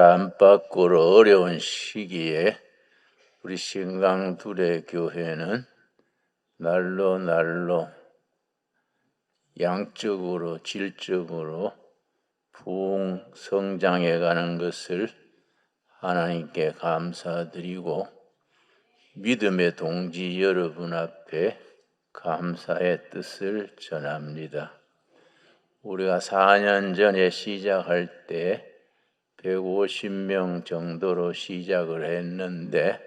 안팎으로 어려운 시기에 우리 신강둘의 교회는 날로 양적으로 질적으로 부흥 성장해 가는 것을 하나님께 감사드리고 믿음의 동지 여러분 앞에 감사의 뜻을 전합니다. 우리가 4년 전에 시작할 때 150명 정도로 시작을 했는데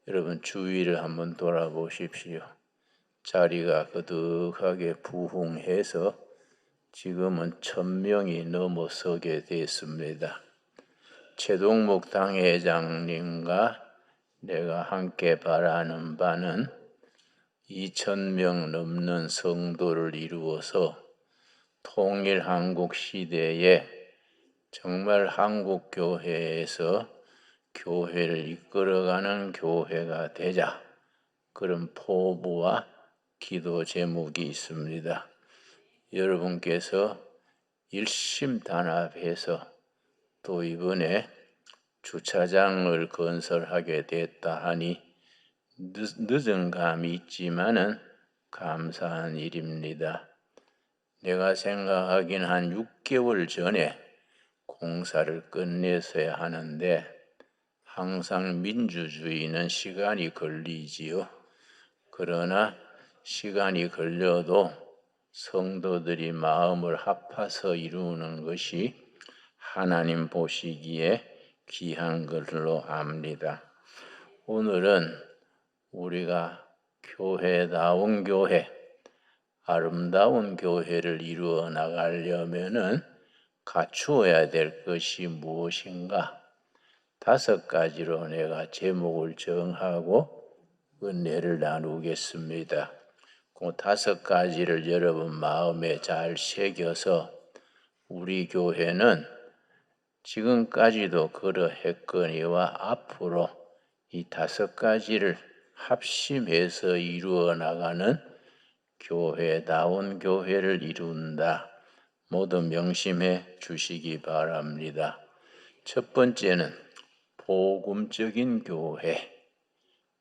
여러분 주위를 한번 돌아보십시오. 자리가 거득하게 부흥해서 지금은 1000명이 넘어서게 됐습니다. 최동목 당회장님과 내가 함께 바라는 바는 2000명 넘는 성도를 이루어서 통일 한국 시대에 정말 한국 교회에서 교회를 이끌어가는 교회가 되자, 그런 포부와 기도 제목이 있습니다. 여러분께서 일심단합해서 또 이번에 주차장을 건설하게 됐다 하니 늦은 감이 있지만은 감사한 일입니다. 내가 생각하긴 한 6개월 전에 공사를 끝내서야 하는데 항상 민주주의는 시간이 걸리지요. 그러나 시간이 걸려도 성도들이 마음을 합해서 이루는 것이 하나님 보시기에 귀한 걸로 압니다. 오늘은 우리가 교회다운 교회, 아름다운 교회를 이루어 나가려면은 갖추어야 될 것이 무엇인가? 5가지로 내가 제목을 정하고 은혜를 나누겠습니다. 그 5가지를 여러분 마음에 잘 새겨서 우리 교회는 지금까지도 그러했거니와 앞으로 이 5가지를 합심해서 이루어 나가는 교회다운 교회를 이룬다. 모두 명심해 주시기 바랍니다. 첫 번째는 복음적인 교회,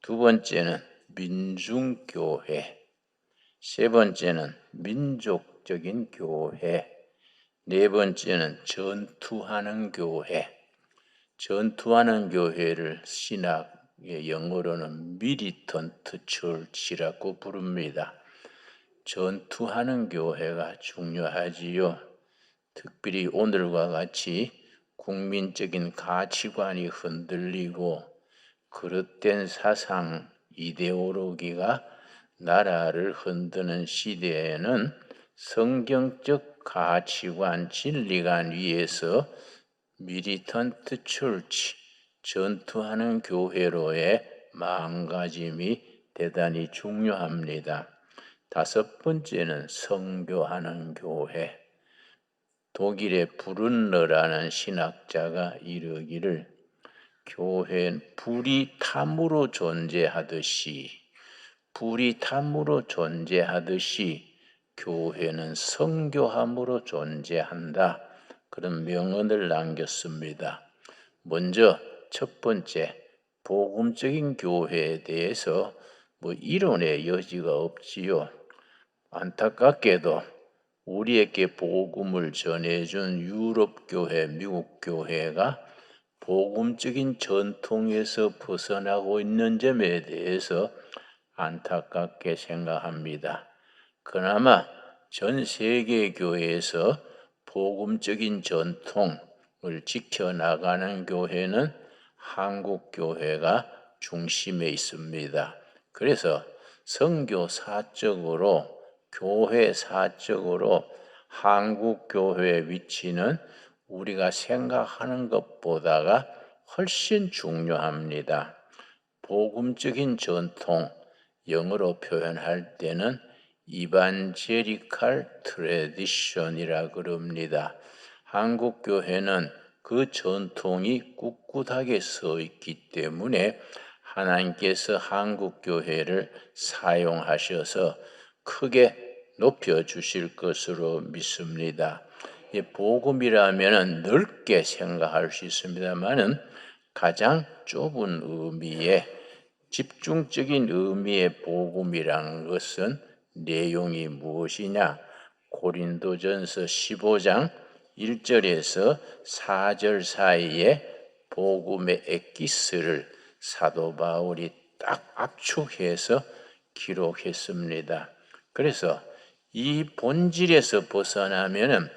두 번째는 민중교회, 세 번째는 민족적인 교회, 네 번째는 전투하는 교회. 전투하는 교회를 신학의 영어로는 militant church라고 부릅니다. 전투하는 교회가 중요하지요. 특별히 오늘과 같이 국민적인 가치관이 흔들리고 그릇된 사상, 이데올로기가 나라를 흔드는 시대에는 성경적 가치관, 진리관 위에서 militant church, 전투하는 교회로의 마음가짐이 대단히 중요합니다. 5번째는 선교하는 교회. 독일의 브룬너라는 신학자가 이르기를 교회는 불이 탐으로 존재하듯이 교회는 선교함으로 존재한다. 그런 명언을 남겼습니다. 먼저 첫 번째, 복음적인 교회에 대해서 이론의 여지가 없지요. 안타깝게도 우리에게 복음을 전해준 유럽 교회, 미국 교회가 복음적인 전통에서 벗어나고 있는 점에 대해서 안타깝게 생각합니다. 그나마 전 세계 교회에서 복음적인 전통을 지켜나가는 교회는 한국 교회가 중심에 있습니다. 그래서 선교사적으로, 교회사적으로 한국 교회의 위치는 우리가 생각하는 것보다가 훨씬 중요합니다. 복음적인 전통, 영어로 표현할 때는 이반제리칼 트래디션이라 그럽니다. 한국 교회는 그 전통이 꿋꿋하게 서 있기 때문에 하나님께서 한국 교회를 사용하셔서 크게 높여주실 것으로 믿습니다. 복음이라면 넓게 생각할 수 있습니다만은 가장 좁은 의미의 집중적인 의미의 복음이라는 것은 내용이 무엇이냐? 고린도전서 15장 1절에서 4절 사이에 복음의 엑기스를 사도 바울이 딱 압축해서 기록했습니다. 그래서 이 본질에서 벗어나면은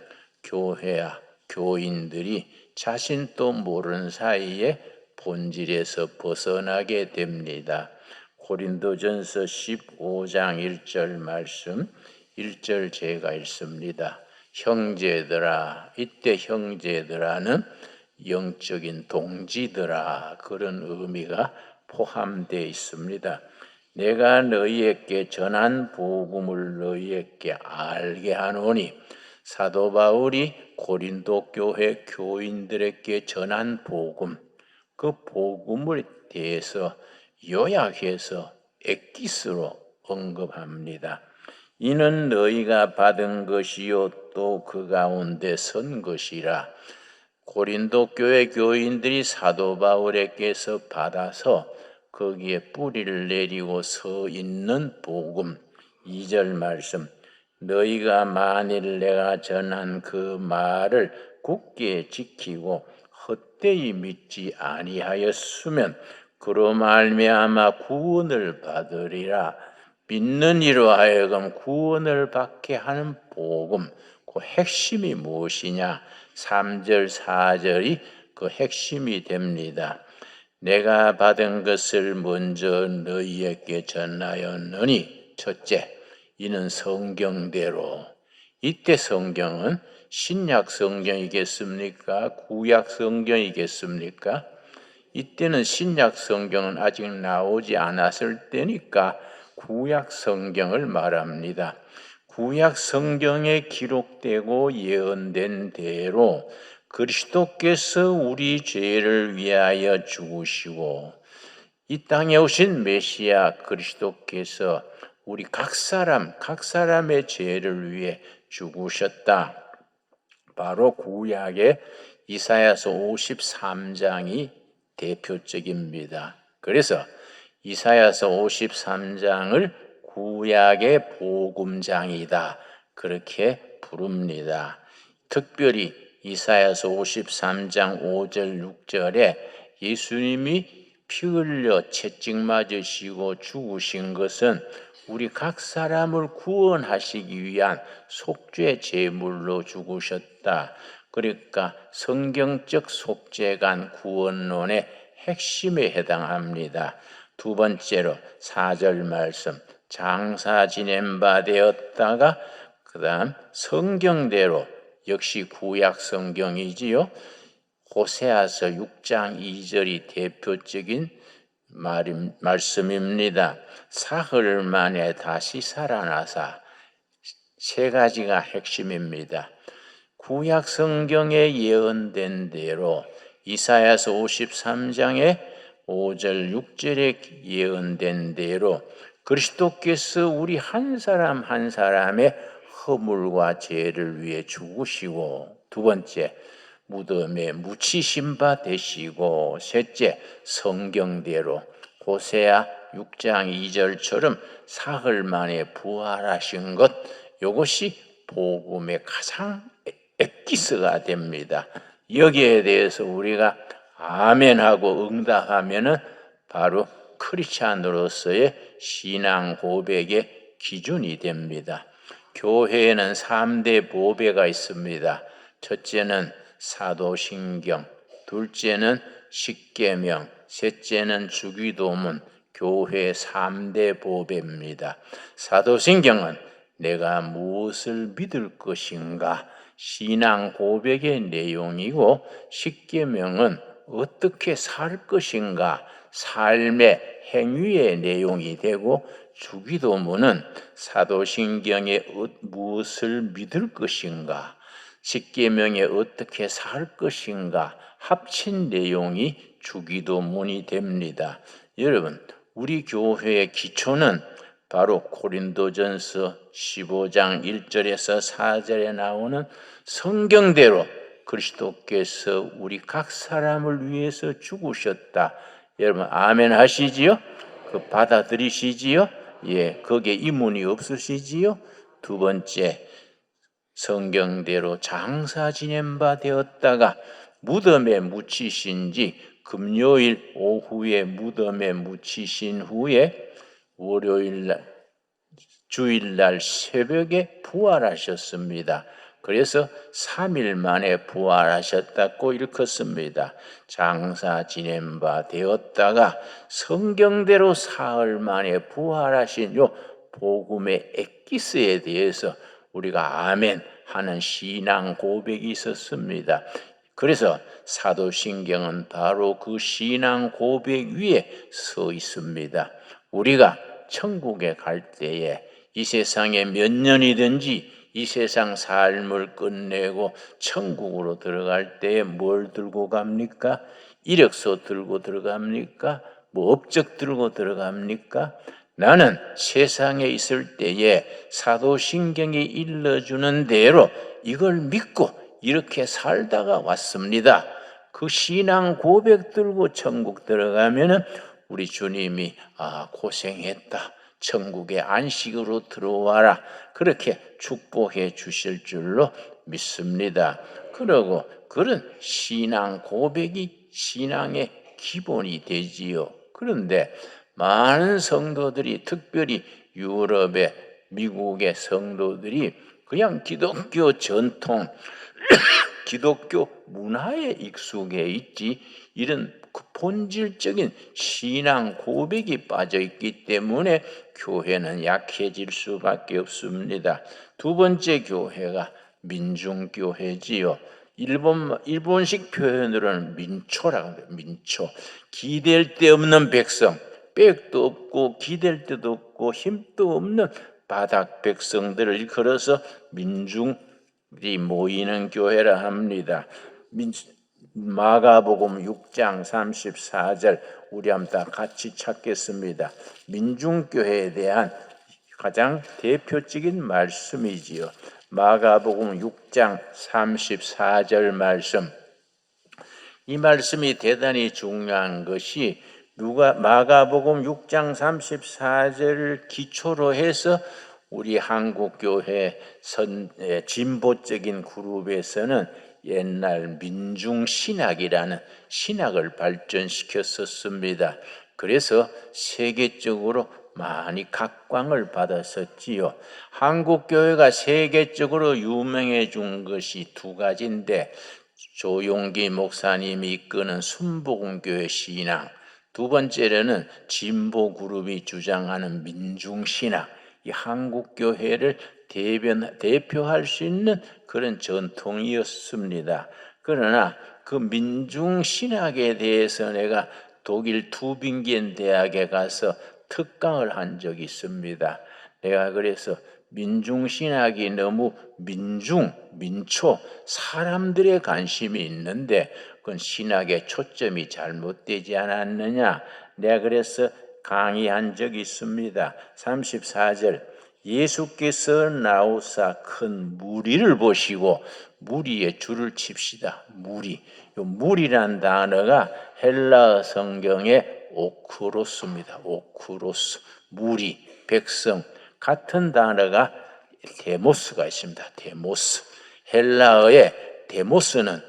교회야 교인들이 자신도 모르는 사이에 본질에서 벗어나게 됩니다. 고린도전서 15장 1절 말씀 1절 제가 읽습니다. 형제들아, 이때 형제들아는 영적인 동지들아 그런 의미가 포함되어 있습니다. 내가 너희에게 전한 복음을 너희에게 알게 하노니 사도 바울이 고린도 교회 교인들에게 전한 복음, 그 복음에 대해서 요약해서 엑기스로 언급합니다. 이는 너희가 받은 것이요 또 그 가운데 선 것이라. 고린도 교회 교인들이 사도 바울에게서 받아서 거기에 뿌리를 내리고 서 있는 복음 2절 말씀 너희가 만일 내가 전한 그 말을 굳게 지키고 헛되이 믿지 아니하였으면 그로 말미암아 구원을 받으리라. 믿는 이로 하여금 구원을 받게 하는 복음, 그 핵심이 무엇이냐? 3절 4절이 그 핵심이 됩니다. 내가 받은 것을 먼저 너희에게 전하였느니 첫째, 이는 성경대로. 이때 성경은 신약 성경이겠습니까? 구약 성경이겠습니까? 이때는 신약 성경은 아직 나오지 않았을 때니까 구약 성경을 말합니다. 구약 성경에 기록되고 예언된 대로 그리스도께서 우리 죄를 위하여 죽으시고 이 땅에 오신 메시아 그리스도께서 우리 각 사람의 죄를 위해 죽으셨다. 바로 구약의 이사야서 53장이 대표적입니다. 그래서 이사야서 53장을 구약의 복음장이다. 그렇게 부릅니다. 특별히 이사야서 53장 5절 6절에 예수님이 피 흘려 채찍 맞으시고 죽으신 것은 우리 각 사람을 구원하시기 위한 속죄 제물로 죽으셨다. 그러니까 성경적 속죄간 구원론의 핵심에 해당합니다. 두 번째로 4절 말씀 장사 지낸 바 되었다가 그 다음 성경대로 역시 구약 성경이지요. 호세아서 6장 2절이 대표적인 말씀입니다. 사흘 만에 다시 살아나사 세 가지가 핵심입니다. 구약 성경에 예언된 대로 이사야서 53장에 5절 6절에 예언된 대로 그리스도께서 우리 한 사람 한 사람의 허물과 죄를 위해 죽으시고 두 번째 무덤에 묻히신 바 되시고 셋째 성경대로 호세아 6장 2절처럼 사흘 만에 부활하신 것 이것이 복음의 가장 엑기스가 됩니다. 여기에 대해서 우리가 아멘하고 응답하면은 바로 크리스찬으로서의 신앙 고백의 기준이 됩니다. 교회에는 3대 보배가 있습니다. 첫째는 사도신경, 둘째는 십계명, 셋째는 주기도문, 교회 3대 보배입니다. 사도신경은 내가 무엇을 믿을 것인가 신앙 고백의 내용이고 십계명은 어떻게 살 것인가 삶의 행위의 내용이 되고 주기도문은 사도신경에 무엇을 믿을 것인가 십계명에 어떻게 살 것인가 합친 내용이 주기도문이 됩니다. 여러분 우리 교회의 기초는 바로 고린도전서 15장 1절에서 4절에 나오는 성경대로 그리스도께서 우리 각 사람을 위해서 죽으셨다. 여러분 아멘 하시지요? 그 받아들이시지요? 예, 거기에 이문이 없으시지요? 두 번째, 성경대로 장사 지낸 바 되었다가 무덤에 묻히신 지 금요일 오후에 무덤에 묻히신 후에 월요일 주일날 새벽에 부활하셨습니다. 그래서 3일 만에 부활하셨다고 일컫습니다. 장사 지낸 바 되었다가 성경대로 사흘 만에 부활하신 요 복음의 엑기스에 대해서 우리가 아멘 하는 신앙 고백이 있었습니다. 그래서 사도신경은 바로 그 신앙 고백 위에 서 있습니다. 우리가 천국에 갈 때에 이 세상에 몇 년이든지 이 세상 삶을 끝내고 천국으로 들어갈 때에 뭘 들고 갑니까? 이력서 들고 들어갑니까? 뭐 업적 들고 들어갑니까? 나는 세상에 있을 때에 사도신경이 일러주는 대로 이걸 믿고 이렇게 살다가 왔습니다. 그 신앙 고백 들고 천국 들어가면은 우리 주님이 고생했다. 천국의 안식으로 들어와라. 그렇게 축복해 주실 줄로 믿습니다. 그리고 그런 신앙 고백이 신앙의 기본이 되지요. 그런데 많은 성도들이 특별히 유럽의 미국의 성도들이 그냥 기독교 전통 기독교 문화에 익숙해 있지 이런 본질적인 신앙 고백이 빠져 있기 때문에 교회는 약해질 수밖에 없습니다. 두 번째 교회가 민중교회지요. 일본식 표현으로는 민초라고 해요. 민초. 기댈 데 없는 백성, 백도 없고 기댈 데도 없고 힘도 없는 바닥 백성들을 걸어서 민중이 모이는 교회라 합니다. 마가복음 6장 34절 우리 한번 다 같이 찾겠습니다. 민중교회에 대한 가장 대표적인 말씀이지요. 마가복음 6장 34절 말씀. 이 말씀이 대단히 중요한 것이 마가복음 6장 34절을 기초로 해서 우리 한국교회 진보적인 그룹에서는 옛날 민중신학이라는 신학을 발전시켰었습니다. 그래서 세계적으로 많이 각광을 받았었지요. 한국교회가 세계적으로 유명해진 것이 두 가지인데 조용기 목사님이 이끄는 순복음교회 신앙, 두 번째로는 진보그룹이 주장하는 민중신학, 이 한국교회를 대표할 수 있는 그런 전통이었습니다. 그러나 그 민중신학에 대해서 내가 독일 투빙겐 대학에 가서 특강을 한 적이 있습니다. 내가 그래서 민중신학이 너무 민초, 사람들의 관심이 있는데 그건 신학의 초점이 잘못되지 않았느냐. 내가 그래서 강의한 적이 있습니다. 34절 예수께서 나오사 큰 무리를 보시고 무리에 줄을 칩시다. 무리. 이 무리란 단어가 헬라어 성경의 오크로스입니다. 오크로스. 무리, 백성. 같은 단어가 데모스가 있습니다. 데모스. 헬라어의 데모스는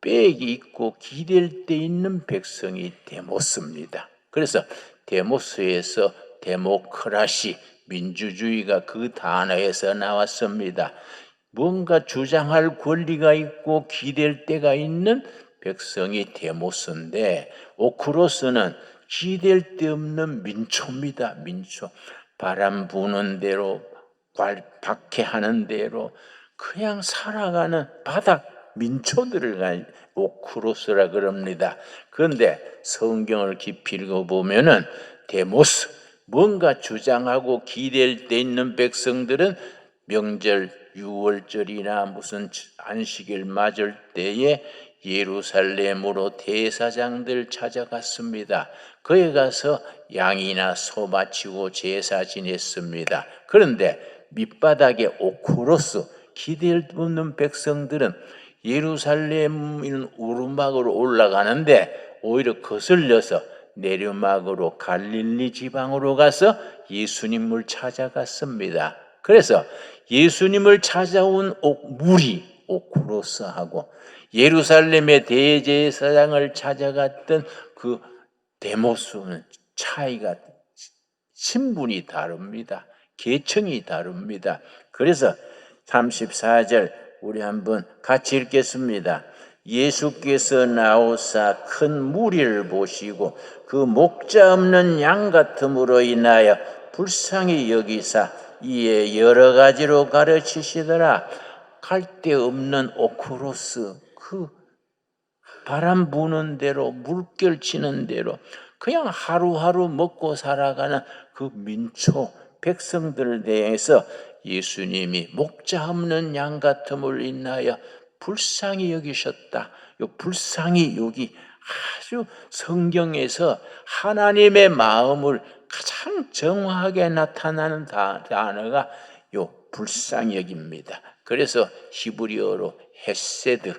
빽이 있고 기댈 데 있는 백성이 데모스입니다. 그래서 데모스에서 데모크라시, 민주주의가 그 단어에서 나왔습니다. 뭔가 주장할 권리가 있고 기댈 데가 있는 백성이 데모스인데 오크로스는 기댈 데 없는 민초입니다. 민초. 바람 부는 대로 박해하는 대로 그냥 살아가는 바닥 민초들을 오크로스라 그럽니다. 그런데 성경을 깊이 읽어보면은 데모스, 뭔가 주장하고 기댈 데 있는 백성들은 명절 6월절이나 무슨 안식일 맞을 때에 예루살렘으로 대사장들 찾아갔습니다. 거기 가서 양이나 소 바치고 제사 지냈습니다. 그런데 밑바닥에 오크로스, 기댈 없는 백성들은 예루살렘 오르막으로 올라가는데 오히려 거슬려서 내려막으로 갈릴리 지방으로 가서 예수님을 찾아갔습니다. 그래서 예수님을 찾아온 무리 오크로스하고 예루살렘의 대제사장을 찾아갔던 그 데모스는 차이가, 신분이 다릅니다. 계층이 다릅니다. 그래서 34절 우리 한번 같이 읽겠습니다. 예수께서 나오사 큰 무리를 보시고 그 목자 없는 양 같음으로 인하여 불쌍히 여기사 이에 여러 가지로 가르치시더라. 갈데 없는 오크로스, 그 바람 부는 대로 물결 치는 대로 그냥 하루하루 먹고 살아가는 그 민초 백성들을 대해서 예수님이 목자 없는 양 같음을 인하여 불쌍히 여기셨다. 이 불쌍히 여기 아주 성경에서 하나님의 마음을 가장 정확하게 나타나는 단어가 이 불쌍히 여깁니다. 그래서 히브리어로 헤세드,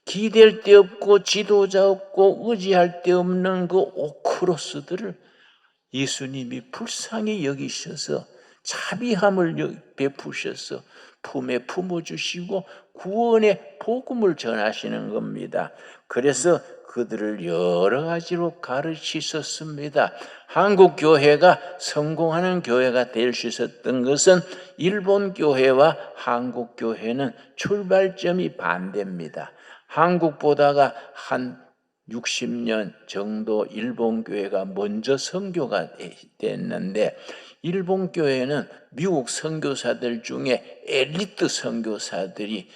기댈 데 없고 지도자 없고 의지할 데 없는 그 오크로스들을 예수님이 불쌍히 여기셔서 자비함을 베푸셔서 품에 품어주시고 구원의 복음을 전하시는 겁니다. 그래서 그들을 여러 가지로 가르치셨습니다. 한국 교회가 성공하는 교회가 될 수 있었던 것은 일본 교회와 한국 교회는 출발점이 반대입니다. 한국보다가 한 60년 정도 일본 교회가 먼저 선교가 됐는데, 일본 교회는 미국 선교사들 중에 엘리트 선교사들이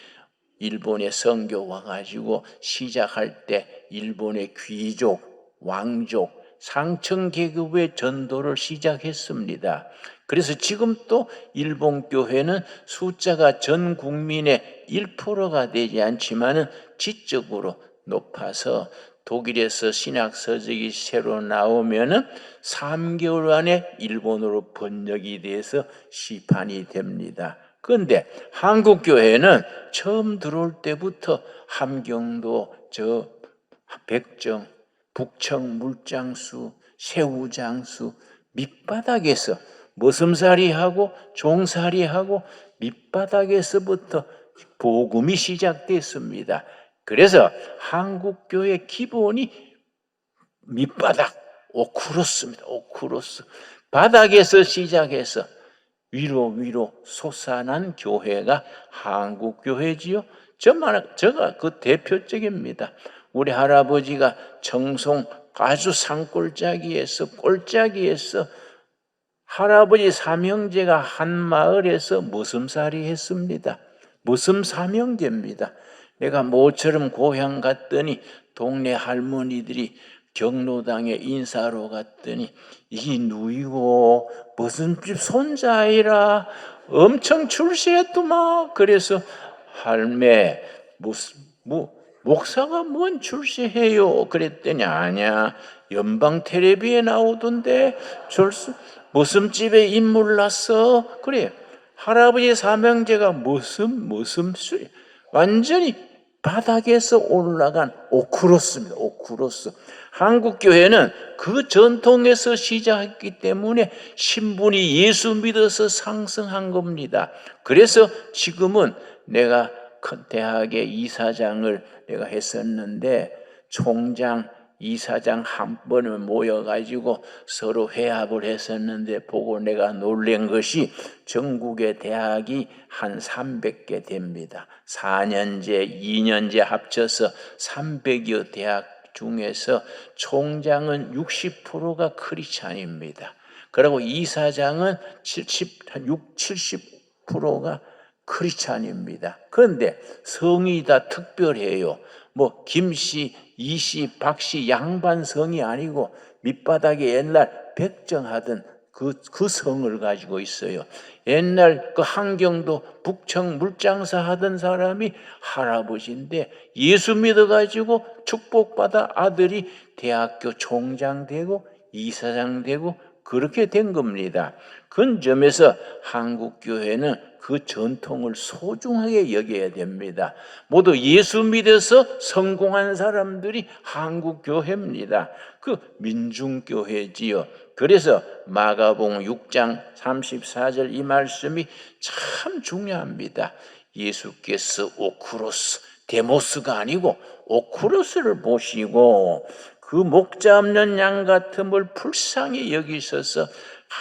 일본에 선교 와가지고 시작할 때 일본의 귀족, 왕족, 상층 계급의 전도를 시작했습니다. 그래서 지금 또 일본 교회는 숫자가 전 국민의 1%가 되지 않지만은 지적으로 높아서 독일에서 신학 서적이 새로 나오면은 3개월 안에 일본어로 번역이 돼서 시판이 됩니다. 그런데 한국 교회는 처음 들어올 때부터 함경도, 백정, 북청 물장수, 새우장수 밑바닥에서 머슴살이하고 종살이하고 밑바닥에서부터 복음이 시작됐습니다. 그래서 한국 교회 기본이 밑바닥, 오크로스입니다. 오크로스. 바닥에서 시작해서 위로 솟아난 교회가 한국 교회지요. 저가 그 대표적입니다. 우리 할아버지가 정송 아주 산골짜기에서 꼴짜기에서 할아버지 삼형제가 한 마을에서 머슴살이 했습니다. 머슴 삼형제입니다. 내가 모처럼 고향 갔더니 동네 할머니들이 경로당에 인사로 갔더니 이 누이고 무슨 집 손자이라 엄청 출세했더만. 그래서 할매 목사가 뭔 출세해요? 그랬더니 아니야, 연방 텔레비에 나오던데 무슨 집에 인물 났어? 그래, 할아버지 삼형제가 무슨 완전히 바닥에서 올라간 오크로스입니다. 오크로스. 한국 교회는 그 전통에서 시작했기 때문에 신분이 예수 믿어서 상승한 겁니다. 그래서 지금은 내가 큰 대학의 이사장을 내가 했었는데 총장, 이사장 한 번에 모여가지고 서로 회합을 했었는데 보고 내가 놀란 것이 전국의 대학이 한 300개 됩니다. 4년제, 2년제 합쳐서 300여 대학 중에서 총장은 60%가 크리스찬입니다. 그리고 이사장은 70%가 크리스찬입니다. 그런데 성이 다 특별해요. 뭐 김씨, 이씨, 박씨, 양반 성이 아니고 밑바닥에 옛날 백정하던 그 성을 가지고 있어요. 옛날 그 한경도 북청 물장사 하던 사람이 할아버지인데 예수 믿어가지고 축복받아 아들이 대학교 총장 되고 이사장 되고 그렇게 된 겁니다. 그런 점에서 한국교회는 그 전통을 소중하게 여겨야 됩니다. 모두 예수 믿어서 성공한 사람들이 한국교회입니다. 그 민중교회지요. 그래서 마가복음 6장 34절 이 말씀이 참 중요합니다. 예수께서 오크로스, 데모스가 아니고 오크로스를 보시고 그 목자 없는 양 같음을 불쌍히 여기셔서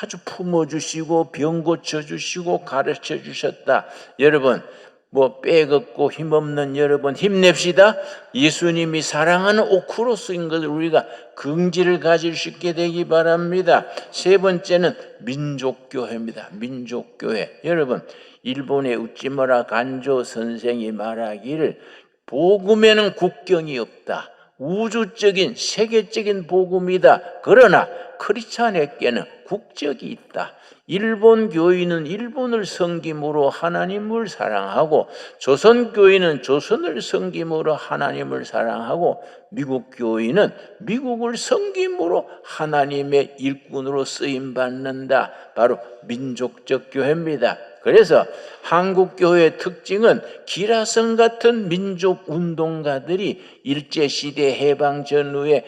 아주 품어주시고 병 고쳐주시고 가르쳐주셨다. 여러분 빼겁고 힘없는 여러분 힘냅시다. 예수님이 사랑하는 오크로스인 것을 우리가 긍지를 가질 수 있게 되기 바랍니다. 세 번째는 민족교회입니다. 민족교회. 여러분 일본의 우찌무라 간조 선생이 말하기를 복음에는 국경이 없다. 우주적인 세계적인 복음이다. 그러나 크리스찬에게는 국적이 있다. 일본 교인은 일본을 섬김으로 하나님을 사랑하고 조선 교인은 조선을 섬김으로 하나님을 사랑하고 미국 교인은 미국을 섬김으로 하나님의 일꾼으로 쓰임 받는다. 바로 민족적 교회입니다. 그래서 한국교회의 특징은 기라성 같은 민족운동가들이 일제시대 해방 전후에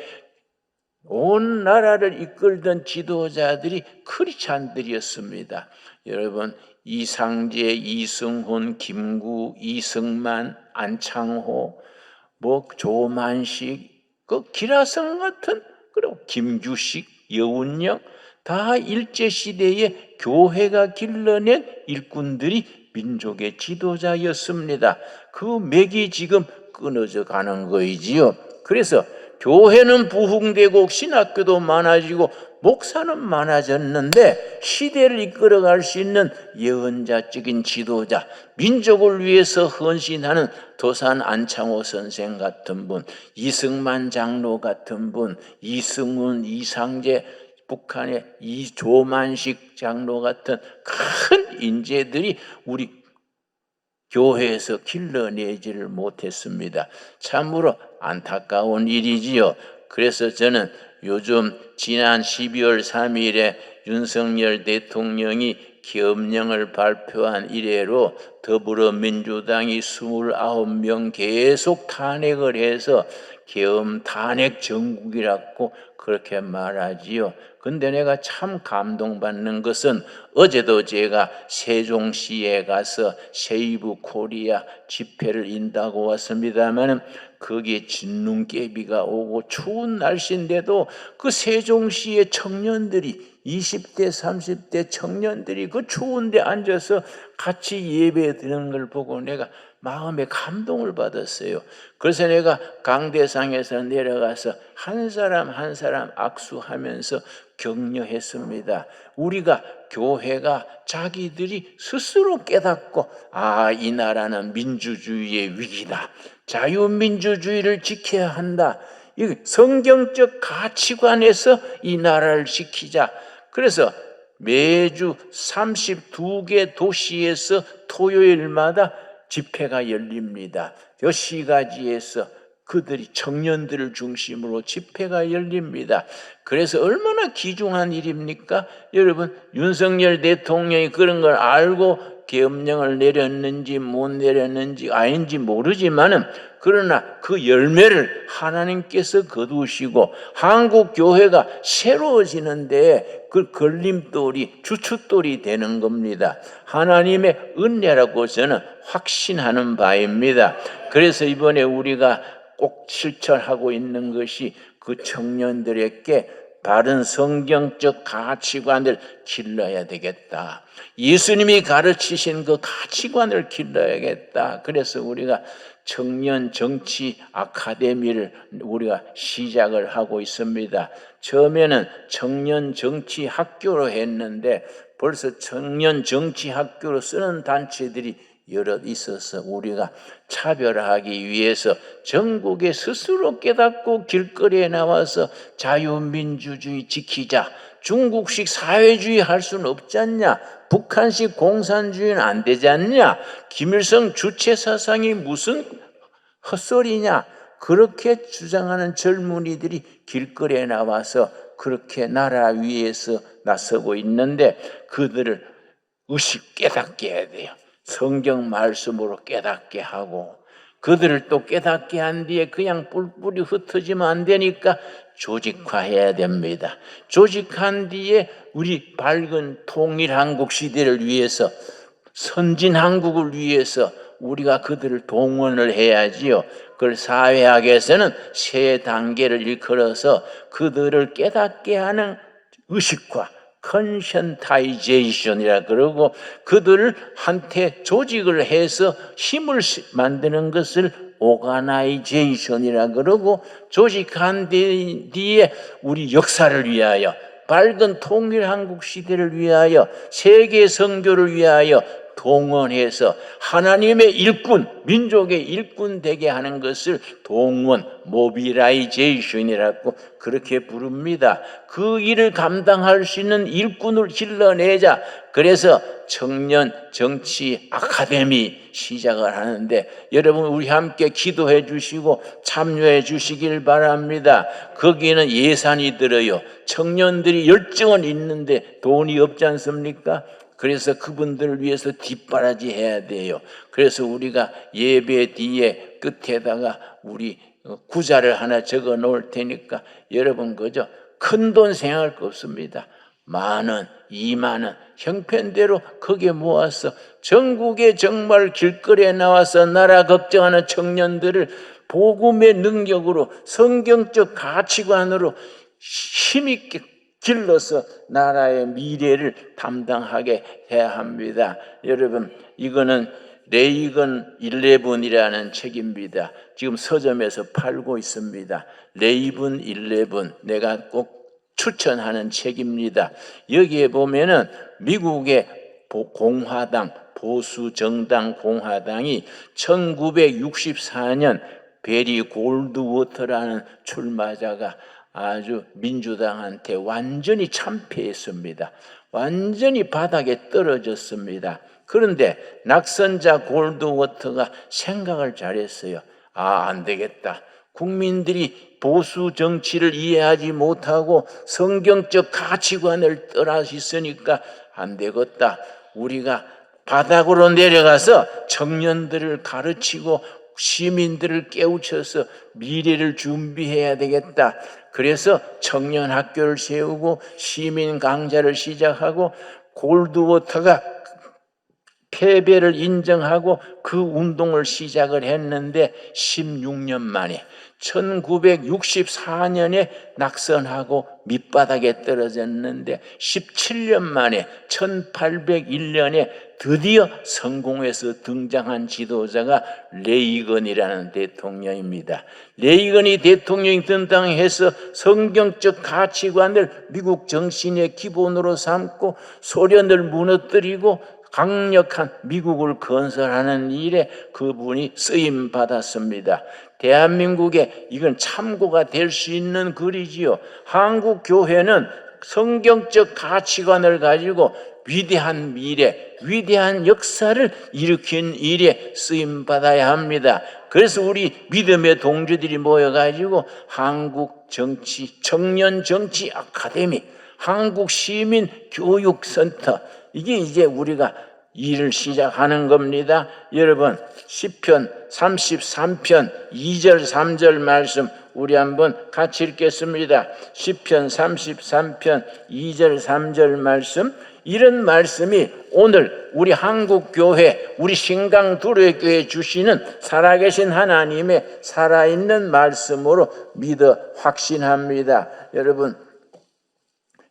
온 나라를 이끌던 지도자들이 크리스찬들이었습니다. 여러분 이상재, 이승훈, 김구, 이승만, 안창호, 조만식, 그 기라성 같은 그리고 김규식, 여운영 다 일제시대에 교회가 길러낸 일꾼들이 민족의 지도자였습니다. 그 맥이 지금 끊어져 가는 거이지요. 그래서 교회는 부흥되고 신학교도 많아지고 목사는 많아졌는데 시대를 이끌어갈 수 있는 예언자적인 지도자, 민족을 위해서 헌신하는 도산 안창호 선생 같은 분, 이승만 장로 같은 분, 이승훈, 이상재, 북한의 조만식 장로 같은 큰 인재들이 우리 교회에서 길러내지를 못했습니다. 참으로 안타까운 일이지요. 그래서 저는 요즘 지난 12월 3일에 윤석열 대통령이 계엄령을 발표한 이래로 더불어민주당이 29명 계속 탄핵을 해서 계엄 탄핵 정국이라고 그렇게 말하지요. 근데 내가 참 감동받는 것은 어제도 제가 세종시에 가서 세이브 코리아 집회를 인다고 왔습니다만 거기에 진눈깨비가 오고 추운 날씨인데도 그 세종시의 청년들이 20대 30대 청년들이 그 추운데 앉아서 같이 예배 드리는 걸 보고 내가 마음에 감동을 받았어요. 그래서 내가 강대상에서 내려가서 한 사람 한 사람 악수하면서 격려했습니다. 우리가 교회가 자기들이 스스로 깨닫고 이 나라는 민주주의의 위기다. 자유민주주의를 지켜야 한다. 이 성경적 가치관에서 이 나라를 지키자. 그래서 매주 32개 도시에서 토요일마다 집회가 열립니다. 여시가지에서 그들이 청년들을 중심으로 집회가 열립니다. 그래서 얼마나 귀중한 일입니까? 여러분 윤석열 대통령이 그런 걸 알고 계엄령을 내렸는지 못 내렸는지 아닌지 모르지만은 그러나 그 열매를 하나님께서 거두시고 한국 교회가 새로워지는데 그 걸림돌이 주춧돌이 되는 겁니다. 하나님의 은혜라고 저는 확신하는 바입니다. 그래서 이번에 우리가 꼭 실천하고 있는 것이 그 청년들에게 바른 성경적 가치관을 길러야 되겠다. 예수님이 가르치신 그 가치관을 길러야겠다. 그래서 우리가 청년 정치 아카데미를 우리가 시작을 하고 있습니다. 처음에는 청년 정치 학교로 했는데 벌써 청년 정치 학교로 쓰는 단체들이 여럿 있어서 우리가 차별하기 위해서 전국에 스스로 깨닫고 길거리에 나와서 자유민주주의 지키자, 중국식 사회주의 할 수는 없지 않냐? 북한식 공산주의는 안 되지 않냐? 김일성 주체 사상이 무슨 헛소리냐? 그렇게 주장하는 젊은이들이 길거리에 나와서 그렇게 나라 위에서 나서고 있는데 그들을 의식 깨닫게 해야 돼요. 성경 말씀으로 깨닫게 하고 그들을 또 깨닫게 한 뒤에 그냥 뿔뿔이 흩어지면 안 되니까 조직화해야 됩니다. 조직한 뒤에 우리 밝은 통일한국 시대를 위해서 선진한국을 위해서 우리가 그들을 동원을 해야지요. 그걸 사회학에서는 세 단계를 일컬어서 그들을 깨닫게 하는 의식화, 컨션타이제이션이라 그러고 그들을 한테 조직을 해서 힘을 만드는 것을 오가나이제이션이라 그러고 조직한 뒤에 우리 역사를 위하여 밝은 통일한국 시대를 위하여 세계 선교를 위하여 동원해서 하나님의 일꾼, 민족의 일꾼 되게 하는 것을 동원, 모빌라이제이션이라고 그렇게 부릅니다. 그 일을 감당할 수 있는 일꾼을 길러내자. 그래서 청년 정치 아카데미 시작을 하는데 여러분 우리 함께 기도해 주시고 참여해 주시길 바랍니다. 거기에는 예산이 들어요. 청년들이 열정은 있는데 돈이 없지 않습니까? 그래서 그분들을 위해서 뒷바라지 해야 돼요. 그래서 우리가 예배 뒤에 끝에다가 우리 구자를 하나 적어 놓을 테니까 여러분 그저 큰 돈 생각할 거 없습니다. 10,000원, 20,000원 형편대로 거기에 모아서 전국에 정말 길거리에 나와서 나라 걱정하는 청년들을 복음의 능력으로 성경적 가치관으로 힘있게 길러서 나라의 미래를 담당하게 해야 합니다. 여러분 이거는 레이건 11이라는 책입니다. 지금 서점에서 팔고 있습니다. 레이건 11 내가 꼭 추천하는 책입니다. 여기에 보면은 미국의 공화당 보수 정당 공화당이 1964년 베리 골드워터라는 출마자가 아주 민주당한테 완전히 참패했습니다. 완전히 바닥에 떨어졌습니다. 그런데 낙선자 골드워터가 생각을 잘했어요. 안 되겠다. 국민들이 보수 정치를 이해하지 못하고 성경적 가치관을 떠나 있으니까 안 되겠다. 우리가 바닥으로 내려가서 청년들을 가르치고 시민들을 깨우쳐서 미래를 준비해야 되겠다. 그래서 청년 학교를 세우고 시민 강좌를 시작하고 골드워터가 패배를 인정하고 그 운동을 시작을 했는데 16년 만에 1964년에 낙선하고 밑바닥에 떨어졌는데 17년 만에 1801년에 드디어 성공해서 등장한 지도자가 레이건이라는 대통령입니다. 레이건이 대통령이 등장해서 성경적 가치관을 미국 정신의 기본으로 삼고 소련을 무너뜨리고 강력한 미국을 건설하는 일에 그분이 쓰임 받았습니다. 대한민국에 이건 참고가 될 수 있는 글이지요. 한국 교회는 성경적 가치관을 가지고 위대한 미래, 위대한 역사를 일으킨 일에 쓰임 받아야 합니다. 그래서 우리 믿음의 동지들이 모여가지고 한국 정치, 청년 정치 아카데미, 한국 시민 교육센터, 이게 이제 우리가 일을 시작하는 겁니다. 여러분 시편 33편 2절 3절 말씀 우리 한번 같이 읽겠습니다. 시편 33편 2절 3절 말씀, 이런 말씀이 오늘 우리 한국교회, 우리 신강두려교회 주시는 살아계신 하나님의 살아있는 말씀으로 믿어 확신합니다. 여러분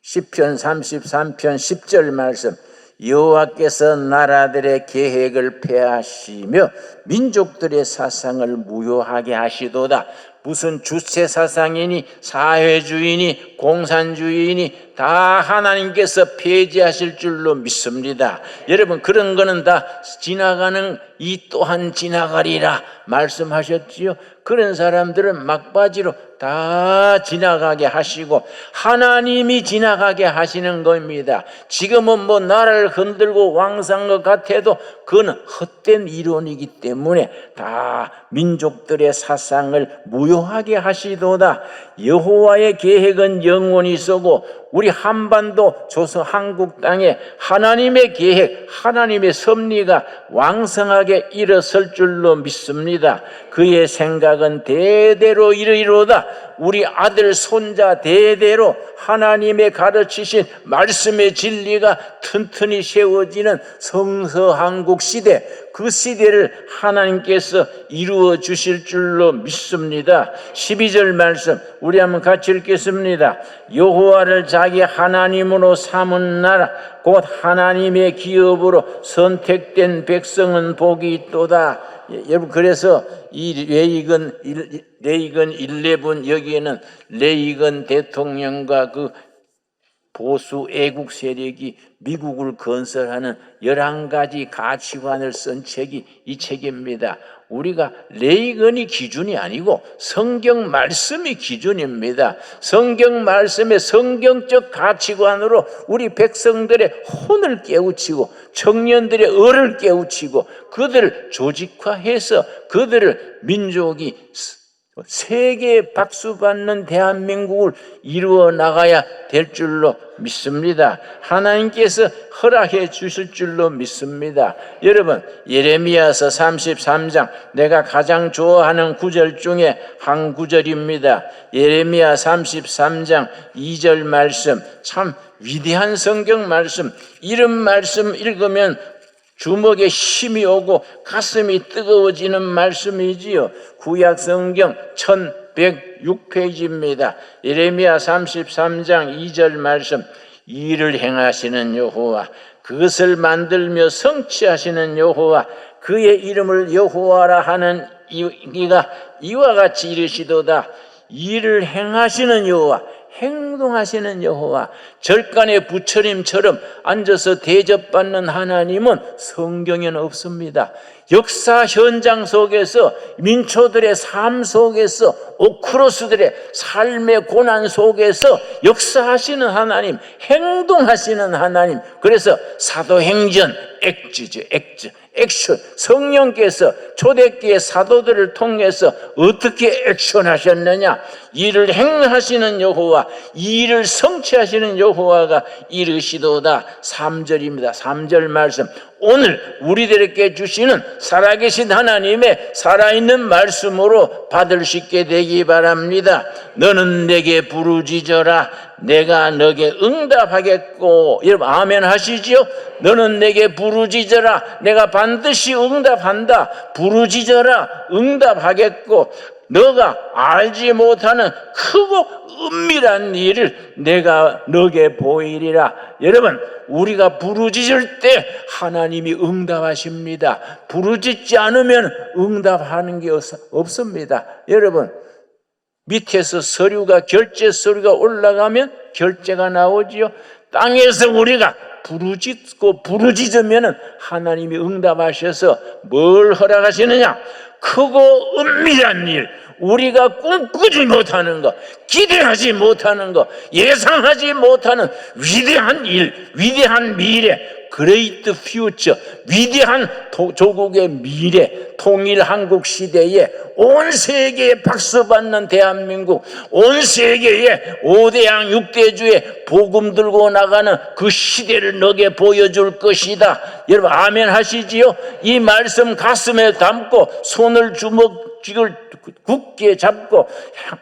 시편 33편 10절 말씀, 여호와께서 나라들의 계획을 폐하시며 민족들의 사상을 무효하게 하시도다. 무슨 주체 사상이니 사회주의니 공산주의니 다 하나님께서 폐지하실 줄로 믿습니다. 여러분 그런 거는 다 지나가는 이 또한 지나가리라 말씀하셨지요. 그런 사람들은 막바지로 다 지나가게 하시고 하나님이 지나가게 하시는 겁니다. 지금은 뭐 나라를 흔들고 왕성한 것 같아도 그건 헛된 이론이기 때문에 다 민족들의 사상을 무효하게 하시도다. 여호와의 계획은 영원히 서고 우리 한반도 조선 한국 땅에 하나님의 계획, 하나님의 섭리가 왕성하게 일어설 줄로 믿습니다. 그의 생각은 대대로 이르리로다. 우리 아들 손자 대대로 하나님의 가르치신 말씀의 진리가 튼튼히 세워지는 성서한국 시대, 그 시대를 하나님께서 이루어 주실 줄로 믿습니다. 12절 말씀 우리 한번 같이 읽겠습니다. 여호와를 자기 하나님으로 삼은 나라 곧 하나님의 기업으로 선택된 백성은 복이 있도다. 여러분, 그래서 이 레이건 11 여기에는 레이건 대통령과 그 보수 애국 세력이 미국을 건설하는 11가지 가치관을 쓴 책이 이 책입니다. 우리가 레이건이 기준이 아니고 성경 말씀이 기준입니다. 성경 말씀의 성경적 가치관으로 우리 백성들의 혼을 깨우치고 청년들의 얼을 깨우치고 그들을 조직화해서 그들을 민족이 세계에 박수받는 대한민국을 이루어 나가야 될 줄로 믿습니다. 하나님께서 허락해 주실 줄로 믿습니다. 여러분, 예레미야서 33장 내가 가장 좋아하는 구절 중에 한 구절입니다. 예레미야 33장 2절 말씀, 참 위대한 성경 말씀. 이런 말씀 읽으면 주먹에 힘이 오고 가슴이 뜨거워지는 말씀이지요. 구약 성경 1106페이지입니다. 예레미야 33장 2절 말씀. 일을 행하시는 여호와, 그것을 만들며 성취하시는 여호와, 그의 이름을 여호와라 하는 이가 이와 같이 이르시도다. 일을 행하시는 여호와, 행동하시는 여호와, 절간의 부처님처럼 앉아서 대접받는 하나님은 성경에는 없습니다. 역사 현장 속에서 민초들의 삶 속에서 오크로스들의 삶의 고난 속에서 역사하시는 하나님, 행동하시는 하나님. 그래서 사도행전 액트죠. 액션. 성령께서 초대교회 사도들을 통해서 어떻게 액션하셨느냐? 일을 행하시는 여호와, 일을 성취하시는 여호와가 이르시도다. 3절입니다. 3절 말씀. 오늘 우리들에게 주시는 살아계신 하나님의 살아있는 말씀으로 받을 수 있게 되기 바랍니다. 너는 내게 부르짖어라, 내가 너에게 응답하겠고. 여러분 아멘 하시지요? 너는 내게 부르짖어라, 내가 반드시 응답한다. 부르짖어라, 응답하겠고. 너가 알지 못하는 크고 은밀한 일을 내가 너에게 보이리라. 여러분, 우리가 부르짖을 때 하나님이 응답하십니다. 부르짖지 않으면 응답하는 게 없습니다. 여러분, 밑에서 서류가, 결제 서류가 올라가면 결제가 나오지요. 땅에서 우리가 부르짖으면 하나님이 응답하셔서 뭘 허락하시느냐? 크고 은밀한 일, 우리가 꿈꾸지 못하는 것, 기대하지 못하는 것, 예상하지 못하는 위대한 일, 위대한 미래, Great Future, 위대한 조국의 미래, 통일 한국 시대에 온 세계에 박수받는 대한민국, 온 세계에 5대양 6대주의 복음 들고 나가는 그 시대를 너게 보여줄 것이다. 여러분 아멘 하시지요? 이 말씀 가슴에 담고 손을 주먹쥐를 굳게 잡고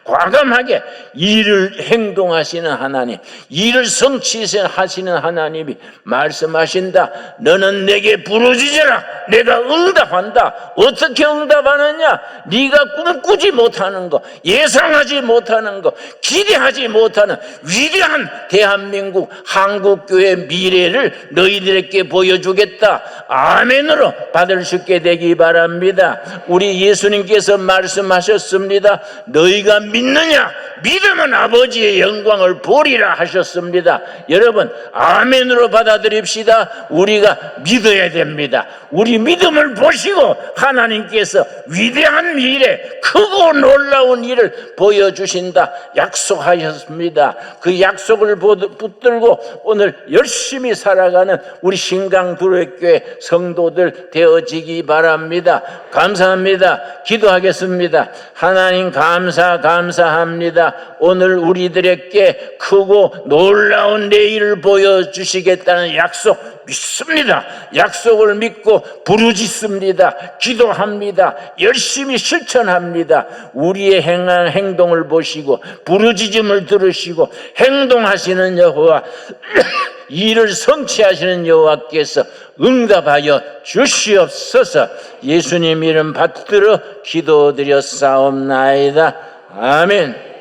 과감하게 일을 행동하시는 하나님, 일을 성취하시는 하나님이 말씀하신다. 너는 내게 부르짖어라, 내가 응답한다. 어떻게 응답하느냐? 네가 꿈꾸지 못하는 거, 예상하지 못하는 거, 기대하지 못하는 위대한 대한민국 한국교회 미래를 너희들에게 보여주겠다. 아멘으로 받을 수 있게 되기 바랍니다. 우리 예수님께서 말씀 말씀하셨습니다. 너희가 믿느냐? 믿으면 아버지의 영광을 보리라 하셨습니다. 여러분, 아멘으로 받아들입시다. 우리가 믿어야 됩니다. 우리 믿음을 보시고 하나님께서 위대한 미래, 크고 놀라운 일을 보여주신다 약속하셨습니다. 그 약속을 붙들고 오늘 열심히 살아가는 우리 신강두레교회 성도들 되어지기 바랍니다. 감사합니다. 기도하겠습니다. 하나님 감사합니다. 오늘 우리들에게 크고 놀라운 내일을 보여주시겠다는 약속 믿습니다. 약속을 믿고 부르짖습니다. 기도합니다. 열심히 실천합니다. 우리의 행한 행동을 보시고 부르짖음을 들으시고 행동하시는 여호와 일을 성취하시는 여호와께서 응답하여 주시옵소서. 예수님 이름 받들어 기도드렸사옵나이다. 아멘.